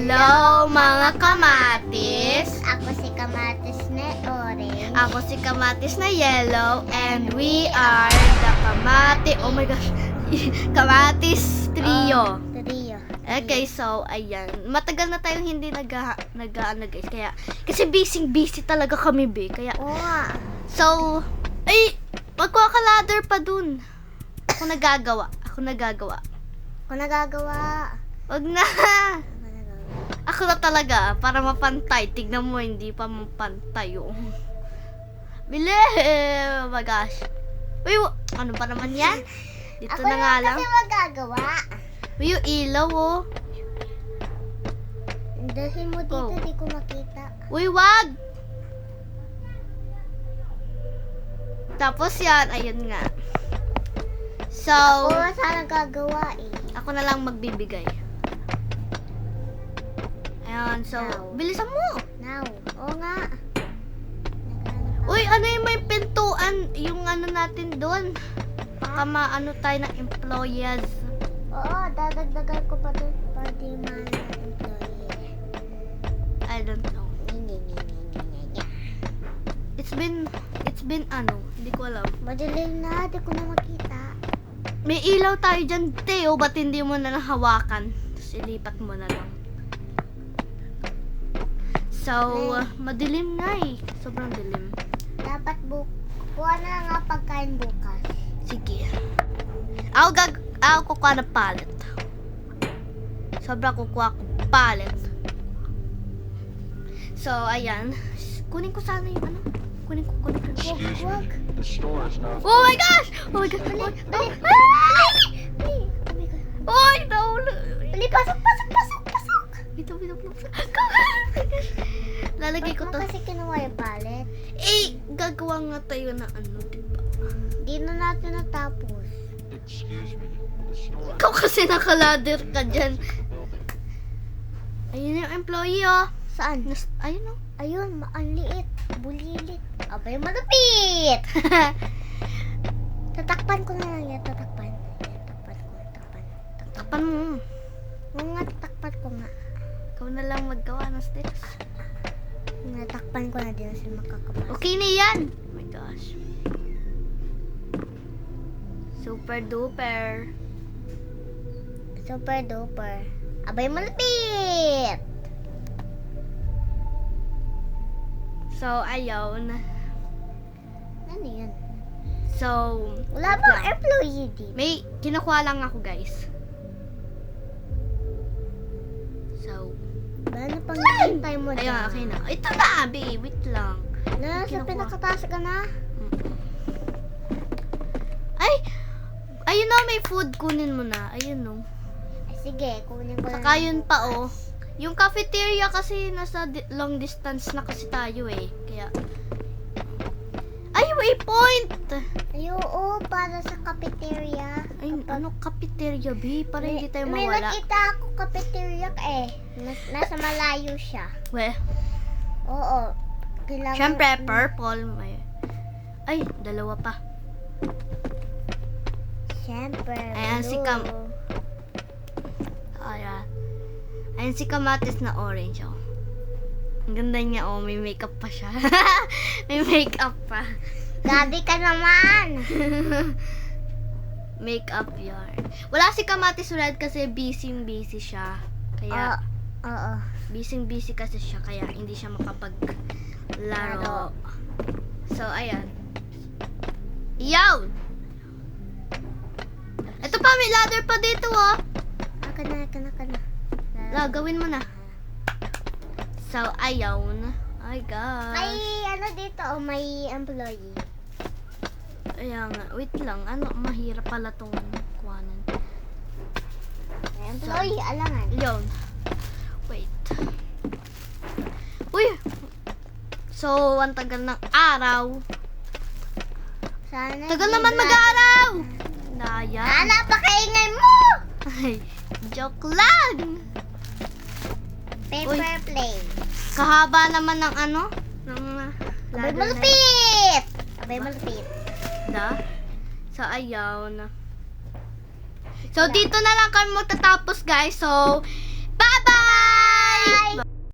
Hello mga kamatis! Ako si Kamatis na orange. Ako si kamatis na yellow and we are the oh my gosh, kamatis trio. Trio. Okay, so ayan. Matagal na tayong hindi nag-ano guys. Kasi busy talaga kami, be. Kaya, Oo nga. so, ay, magkaka-ladder pa dun. Ako nagagawa. Ako nagagawa. Wag na. Ako na talaga, para mapantay. Tignan mo, hindi pa mapantay yung. Bili! Oh my gosh. Uy, ano pa naman yan? Dito Ako na nga lang. kasi magagawa. Uy, yung ilaw, oh. Dahil mo dito, Oh. di ko makita. Uy, wag! Tapos yan, ayun nga. So, Oo, sana gagawa eh. ako na lang magbibigay. Ayan, so, Now. bilisan mo! Now. Oo nga. Uy, ano yung may pintuan? Yung ano natin doon? Baka maano tayo ng employees. Oo, dadagdagan ko pa doon. Pwede man employee. I don't know. Nya. It's been ano, hindi ko alam. Madilim na, di ko na makita. May ilaw tayo dyan, Teo. Ba't hindi mo na hawakan? Tapos ilipat mo na lang. So, madilim na eh. Sobrang dilim. Dapat kuha na lang nga pagkain bukas. Sige. Ako kukuha ng pallet. Sobrang kukuha ko pallet. So, ayan. Kunin ko sana yung ano. Kunin ko. Wag. The store is not. Oh my gosh! Oh my gosh! Ali. Oh my God. my God! Ali, pasok. Ito. Lalagay ko to. Kasi kinuha yung pallet. Eh, gagawa nga tayo na ano, diba? Di na natin natapos. Excuse me. The store. Ikaw kasi nakalader ka dyan. Ayun yung employee, oh. Saan? Ayun, oh. Ayun, ang liit. Bulilit. Abay, malapit! Tatakpan ko na lang yan. Tatakpan ko. Takpan mo. Oo nga, tatakpan ko nga. Ikaw na lang maggawa ng steps. Natakpan ko na din kasi makakapasok. Okay na yan. Oh my gosh. Super duper. Super duper. Abay, malapit! So, ayun. Ano yan? So, Wala bang employee dito? may kinukuha lang ako, guys. So, Paano pang hintay mo ayun, dyan? okay na. Ito na, babe. Wait lang. Nasa Kinukuha. pinakataas ka na? Ay! Ayun na, may food. Kunin mo na. Ayun, no. Ay, sige, kunin ko Saka yun pa, oh. Yung cafeteria kasi nasa long distance na kasi tayo, eh. Kaya, ay, waypoint! Ay, oo, para sa cafeteria. Ay, ano cafeteria, babe? Para hindi tayo May mawala. nakita ako cafeteria eh. Nasa malayo siya. Well, Oo. Kailangan... syempre, purple. Ay, dalawa pa. Syempre. Ayan, si Cam. Ayan. Ayan si kamatis na orange, oh. Ang ganda niya, oh. May makeup pa siya. May makeup pa. Gabi ka naman. Makeup yarn. Wala si kamatis red kasi busy siya. Kaya, Oo. busy kasi siya. Kaya, hindi siya makapaglaro. So, ayan. Yawn! Ito pa, may ladder pa dito, oh. Aka na. Gawin mo na. So, ayawn. Ay, gosh. May ano dito, may employee. Ayan nga. Wait lang. Ano, mahirap pala tong kuhanan. May employee, alangan. Yun. Wait. Uy! So, ang tagal ng araw. Sana Tagal naman mag-araw! Daya. Napakaingay mo! Ay, joke lang! Paper Uy. plane. Kahaba naman ng ano? Ng Abay, ladder na yun. malupit! Abay, malupit. Da? So, ayaw na. So, dito na lang kami magtatapos, guys. So,